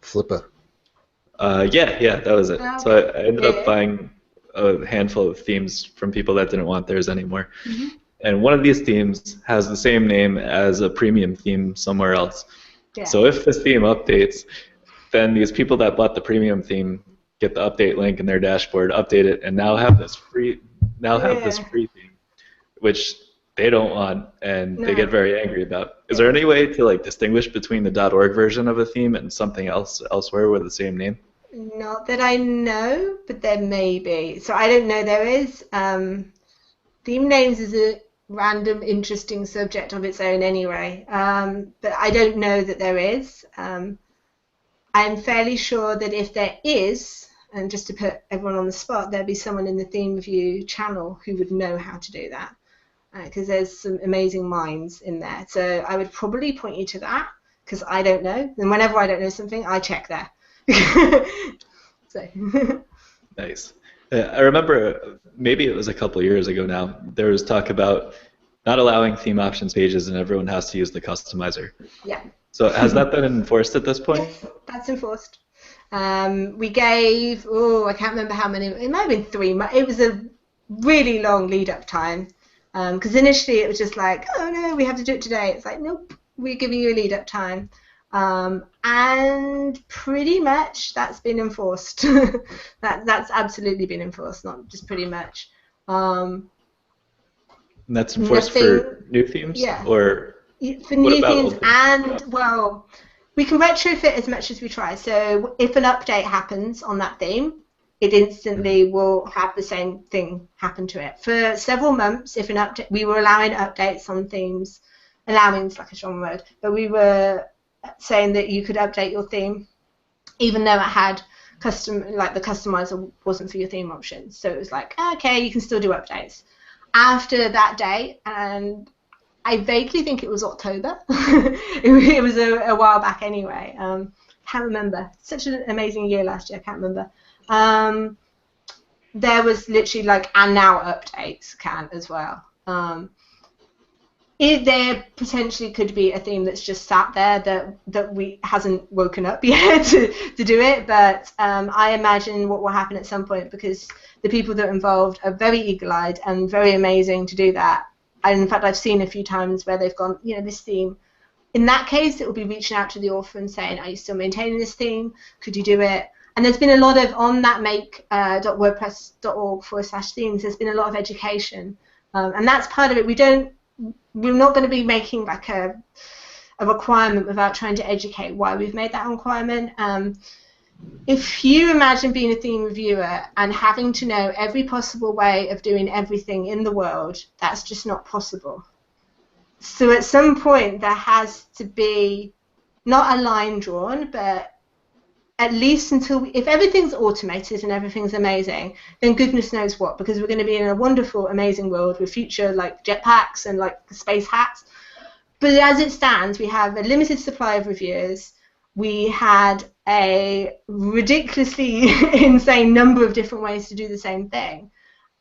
Flipper. Yeah, that was it. So I ended up buying a handful of themes from people that didn't want theirs anymore. Mm-hmm. And one of these themes has the same name as a premium theme somewhere else. Yeah. So if this theme updates, then these people that bought the premium theme get the update link in their dashboard, update it, and now have this free theme, which they don't want, and they get very angry about. Is there any way to like distinguish between the .org version of a theme and something else elsewhere with the same name? Not that I know, but there may be. So I don't know there is. Theme names is a random, interesting subject of its own anyway. But I don't know that there is. I'm fairly sure that if there is, and just to put everyone on the spot, there'd be someone in the theme review channel who would know how to do that. Because there's some amazing minds in there. So I would probably point you to that, because I don't know. And whenever I don't know something, I check there. So. Nice. I remember maybe it was a couple of years ago now, there was talk about not allowing theme options pages and everyone has to use the customizer. Yeah. So has that been enforced at this point? Yes, that's enforced. We gave, I can't remember how many, it might have been 3 months. It was a really long lead up time. Because initially it was just like, oh no, we have to do it today. It's like, nope, we're giving you a lead up time. And pretty much that's been enforced. That's absolutely been enforced, not just pretty much. And that's enforced for new themes? Yeah. Or for new themes, and well, we can retrofit as much as we try. So if an update happens on that theme, it instantly will have the same thing happen to it. For several months, if an update, we were allowing updates on themes, allowing is like a strong word, but we were saying that you could update your theme even though it had the customizer wasn't for your theme options. So it was like, okay, you can still do updates. After that day, and I vaguely think it was October, it was a while back anyway, can't remember, such an amazing year last year, I can't remember. There was literally like, and now updates can as well. There potentially could be a theme that's just sat there that we hasn't woken up yet to do it, but I imagine what will happen at some point, because the people that are involved are very eagle-eyed and very amazing to do that. And in fact, I've seen a few times where they've gone, this theme. In that case, it will be reaching out to the author and saying, are you still maintaining this theme? Could you do it? And there's been a lot of, on that make.wordpress.org/themes, there's been a lot of education. And that's part of it. We're not going to be making like a requirement without trying to educate why we've made that requirement. If you imagine being a theme reviewer and having to know every possible way of doing everything in the world, that's just not possible. So at some point there has to be not a line drawn, but at least until if everything's automated and everything's amazing, then goodness knows what, because we're going to be in a wonderful, amazing world with future like jetpacks and like space hats. But as it stands, we have a limited supply of reviewers. We had a ridiculously insane number of different ways to do the same thing.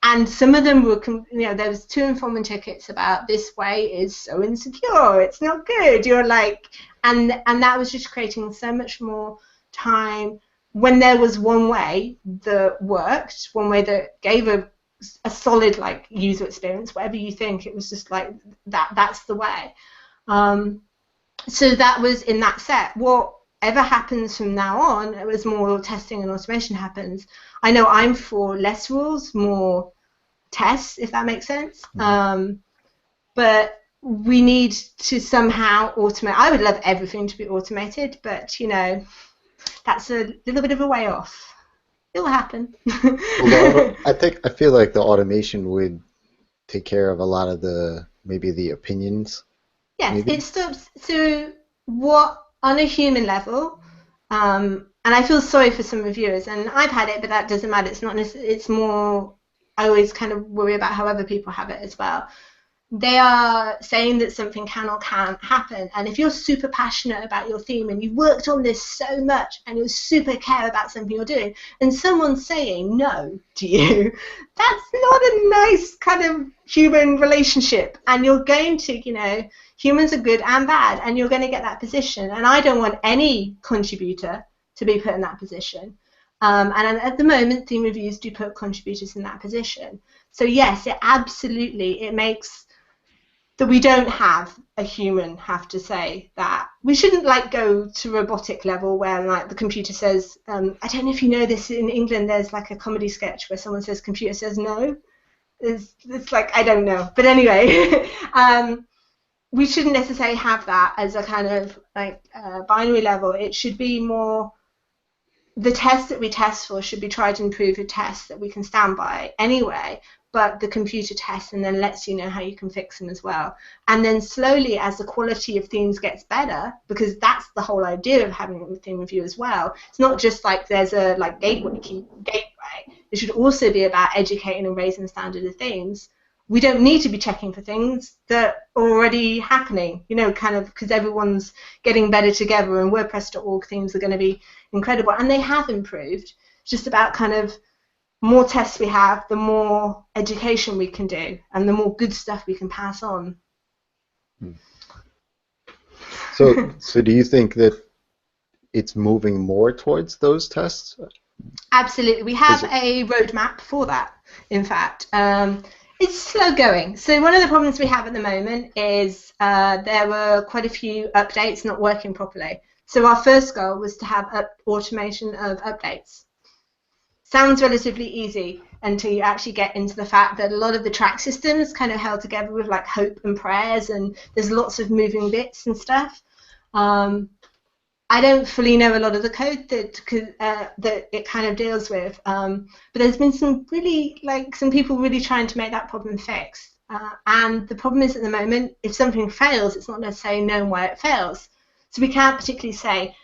And some of them were, there was to and from tickets about this way is so insecure, it's not good. You're like, and that was just creating so much more time when there was one way that worked, one way that gave a solid like user experience, whatever you think, it was just like that's the way. So that was in that set. Whatever happens from now on, it was more testing and automation happens. I know I'm for less rules, more tests, if that makes sense. But we need to somehow automate. I would love everything to be automated, but that's a little bit of a way off. It'll happen. I feel like the automation would take care of a lot of maybe the opinions. Yes, maybe. It stops. So what on a human level, and I feel sorry for some reviewers, and I've had it, but that doesn't matter. It's not. It's more. I always kind of worry about how other people have it as well. They are saying that something can or can't happen, and if you're super passionate about your theme and you've worked on this so much and you super care about something you're doing, and someone's saying no to you, that's not a nice kind of human relationship, and you're going to, humans are good and bad, and you're going to get that position, and I don't want any contributor to be put in that position. And at the moment, theme reviews do put contributors in that position. So yes, it makes that we don't have a human have to say that. We shouldn't like go to robotic level where like the computer says, I don't know if you know this, in England there's like a comedy sketch where someone says computer says no. It's like, I don't know. But anyway, we shouldn't necessarily have that as a kind of like binary level. It should be more, the tests that we test for should be tried and proven tests that we can stand by anyway, but the computer tests and then lets you know how you can fix them as well. And then slowly, as the quality of themes gets better, because that's the whole idea of having a theme review as well. It's not just like there's a like gateway. It should also be about educating and raising the standard of themes. We don't need to be checking for things that are already happening, you know, kind of because everyone's getting better together, and WordPress.org themes are going to be incredible, and they have improved. It's just about kind of more tests we have, the more education we can do, and the more good stuff we can pass on. So do you think that it's moving more towards those tests? Absolutely. We have a roadmap for that, in fact. It's slow going. So one of the problems we have at the moment is there were quite a few updates not working properly. So our first goal was to have automation of updates. Sounds relatively easy until you actually get into the fact that a lot of the track systems kind of held together with like hope and prayers, and there's lots of moving bits and stuff. I don't fully know a lot of the code that it kind of deals with, but there's been some people really trying to make that problem fixed. And the problem is at the moment, if something fails, it's not necessarily known why it fails. So we can't particularly say,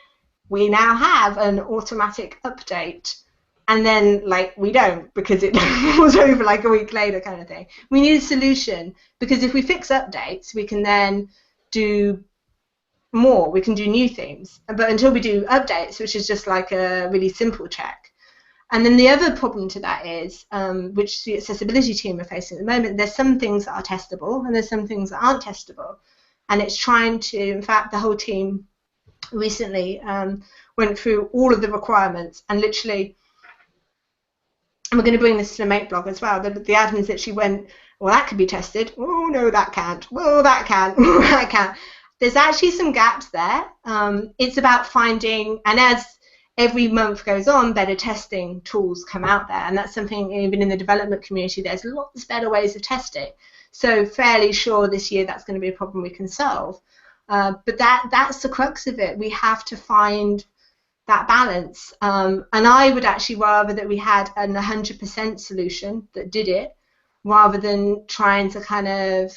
we now have an automatic update, and then like we don't, because it was over like a week later kind of thing. We need a solution, because if we fix updates, we can then do more, we can do new themes, but until we do updates, which is just like a really simple check. And then the other problem to that is, which the accessibility team are facing at the moment, there's some things that are testable and there's some things that aren't testable, and it's trying to, in fact, the whole team recently went through all of the requirements, and literally, and we're going to bring this to the Make blog as well, the admins literally went, well, that could be tested, oh no, that can't, well, that can, that can't. There's actually some gaps there. It's about finding, and as every month goes on, better testing tools come out there, and that's something even in the development community, there's lots better ways of testing. So fairly sure this year that's going to be a problem we can solve. But that's the crux of it. We have to find that balance. And I would actually rather that we had an 100% solution that did it, rather than trying to kind of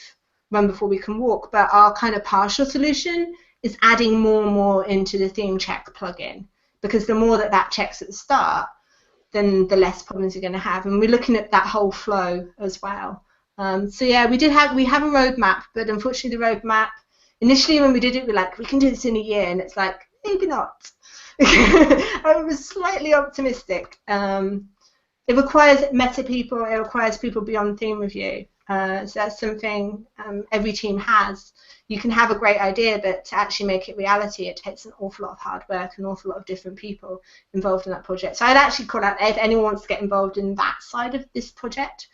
run before we can walk. But our kind of partial solution is adding more and more into the theme check plugin, because the more that checks at the start, then the less problems you're going to have. And we're looking at that whole flow as well. So yeah, we have a roadmap, but unfortunately the roadmap, initially when we did it, we were like, we can do this in a year, and it's like, maybe not. I was slightly optimistic. It requires meta people, it requires people beyond theme review. So that's something every team has. You can have a great idea, but to actually make it reality, it takes an awful lot of hard work, an awful lot of different people involved in that project. So I'd actually call out, if anyone wants to get involved in that side of this project,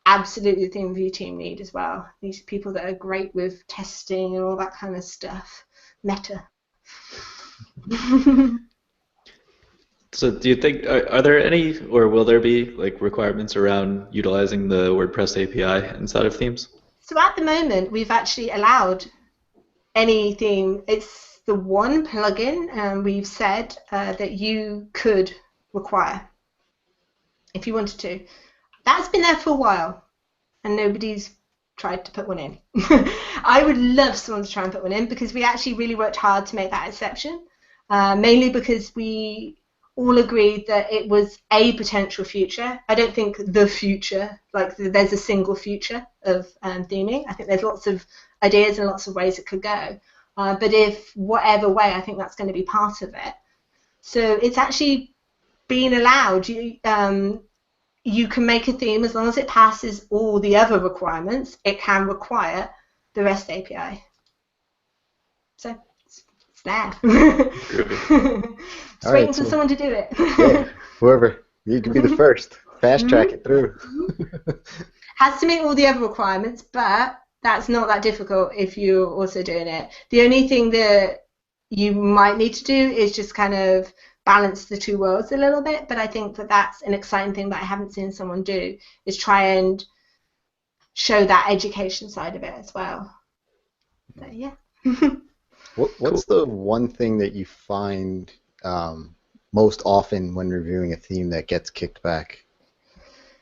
absolutely the theme review team need as well. These people that are great with testing and all that kind of stuff. Meta. So do you think, are there any, or will there be, like requirements around utilizing the WordPress API inside of themes? So at the moment, we've actually allowed any theme. It's the one plugin we've said that you could require if you wanted to. That's been there for a while, and nobody's tried to put one in. I would love someone to try and put one in, because we actually really worked hard to make that exception, mainly because we all agreed that it was a potential future. I don't think the future, like there's a single future of theming. I think there's lots of ideas and lots of ways it could go. But if whatever way, I think that's going to be part of it. So it's actually being allowed. You can make a theme as long as it passes all the other requirements. It can require the REST API. So it's there. Just All waiting right, for so someone to do it. yeah, whoever, you can be the first. Fast track it through. Has to meet all the other requirements, but that's not that difficult if you're also doing it. The only thing that you might need to do is just kind of balance the two worlds a little bit, but I think that that's an exciting thing that I haven't seen someone do, is try and show that education side of it as well. But yeah. What's the one thing that you find most often when reviewing a theme that gets kicked back?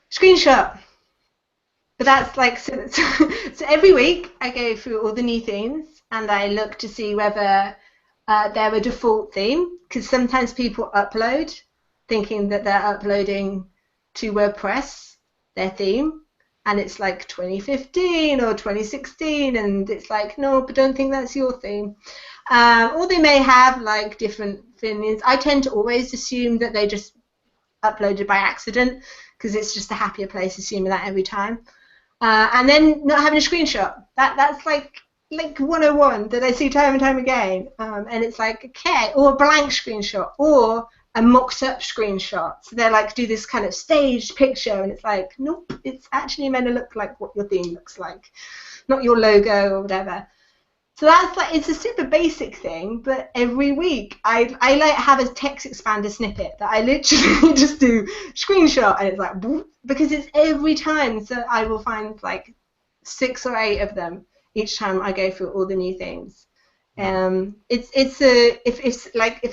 Screenshot. But that's like, so every week I go through all the new themes and I look to see whether they're a default theme, because sometimes people upload thinking that they're uploading to WordPress their theme, and it's like 2015 or 2016, and it's like, no, but don't think that's your theme. Or they may have like different themes. I tend to always assume that they just uploaded by accident, because it's just a happier place assuming that every time. And then not having a screenshot. That's like 101 that I see time and time again. And it's like, okay, or a blank screenshot, or a mocked up screenshot. So they're like, do this kind of staged picture, and it's like, nope, it's actually meant to look like what your theme looks like, not your logo or whatever. So that's like, it's a super basic thing, but every week I like have a text expander snippet that I literally just do screenshot, and it's like, because it's every time. So I will find like 6 or 8 of them each time I go through all the new things. If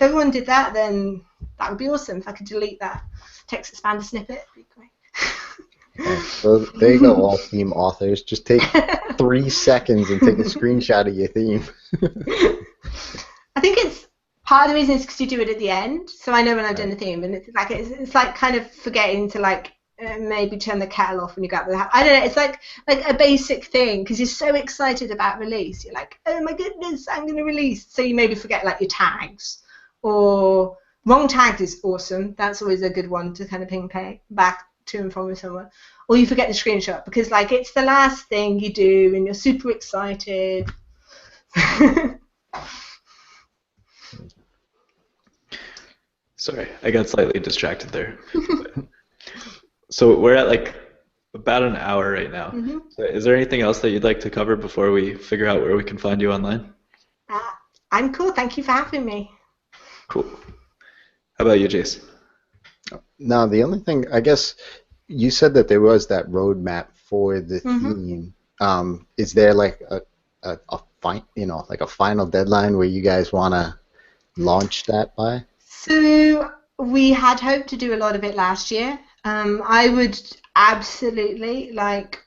everyone did that, then that would be awesome. If I could delete that text expander snippet, it'd be great. Okay, so there you go, all theme authors. Just take 3 seconds and take a screenshot of your theme. I think it's part of the reason is because you do it at the end, so I know when I've done the theme, and it's like kind of forgetting to like maybe turn the kettle off when you go out the house. I don't know. It's like a basic thing, because you're so excited about release. You're like, oh my goodness, I'm going to release. So you maybe forget like your tags, or wrong tags is awesome. That's always a good one to kind of ping back to and from with someone. Or you forget the screenshot because like it's the last thing you do and you're super excited. Sorry, I got slightly distracted there. So we're at like about an hour right now. Mm-hmm. So is there anything else that you'd like to cover before we figure out where we can find you online? I'm cool. Thank you for having me. Cool. How about you, Jace? No, the only thing, I guess, you said that there was that roadmap for the theme. Is there like a final deadline where you guys want to launch that by? So we had hoped to do a lot of it last year. I would absolutely like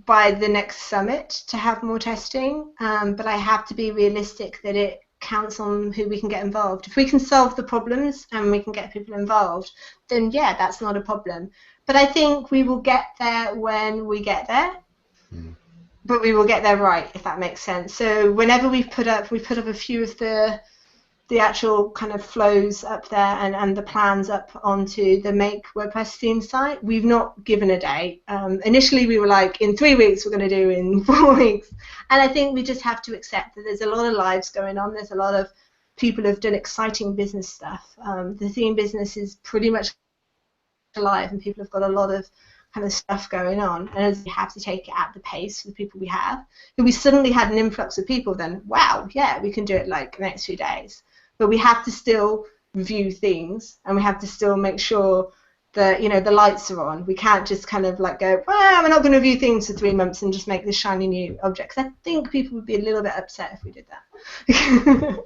by the next summit to have more testing, but I have to be realistic that it counts on who we can get involved. If we can solve the problems and we can get people involved, then yeah, that's not a problem. But I think we will get there when we get there. But we will get there right, if that makes sense. So whenever we've put up a few of the actual kind of flows up there and the plans up onto the Make WordPress theme site. We've not given a date. Initially we were like, in 3 weeks we're going to do in 4 weeks. And I think we just have to accept that there's a lot of lives going on. There's a lot of people who've done exciting business stuff. The theme business is pretty much alive and people have got a lot of kind of stuff going on, and we have to take it at the pace for the people we have. If we suddenly had an influx of people, then wow, yeah, we can do it like the next few days. But we have to still review things, and we have to still make sure that the lights are on. We can't just kind of like go, well, we're not going to review things for 3 months and just make this shiny new object. 'Cause I think people would be a little bit upset if we did that.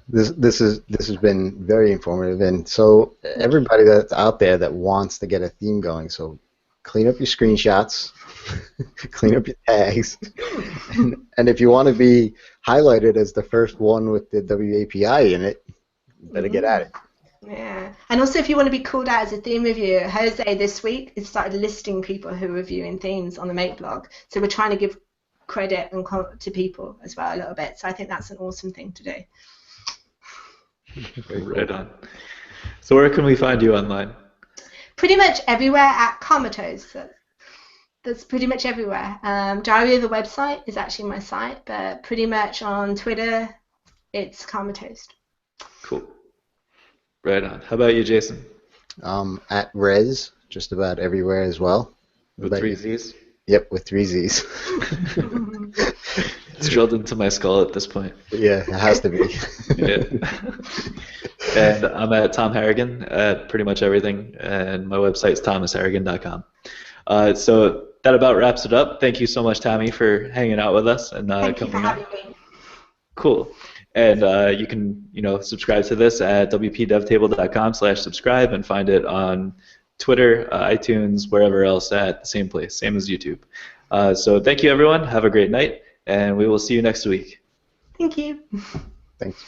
This has been very informative, and so everybody that's out there that wants to get a theme going, so clean up your screenshots, clean up your tags, and if you want to be highlighted as the first one with the WAPI in it, you better get at it. Yeah, and also if you want to be called out as a theme reviewer, Jose this week has started listing people who are reviewing themes on the Make blog, so we're trying to give credit to people as well a little bit, so I think that's an awesome thing to do. Right on. So where can we find you online? Pretty much everywhere at Comatose. So that's pretty much everywhere. Diary of the Website is actually my site, but pretty much on Twitter, it's Karma Toast. Cool. Right on. How about you, Jason? At Rez, just about everywhere as well. With 3 Z's? Yep, with 3 Z's. It's drilled into my skull at this point. Yeah, it has to be. Yeah. And I'm at Tom Harrigan at pretty much everything, and my website's thomasharrigan.com. So that about wraps it up. Thank you so much, Tammie, for hanging out with us and Thank you for coming having on. me. Cool. And you can, subscribe to this at wpdevtable.com/subscribe and find it on Twitter, iTunes, wherever else at the same place, same as YouTube. So thank you, everyone. Have a great night, and we will see you next week. Thank you. Thanks.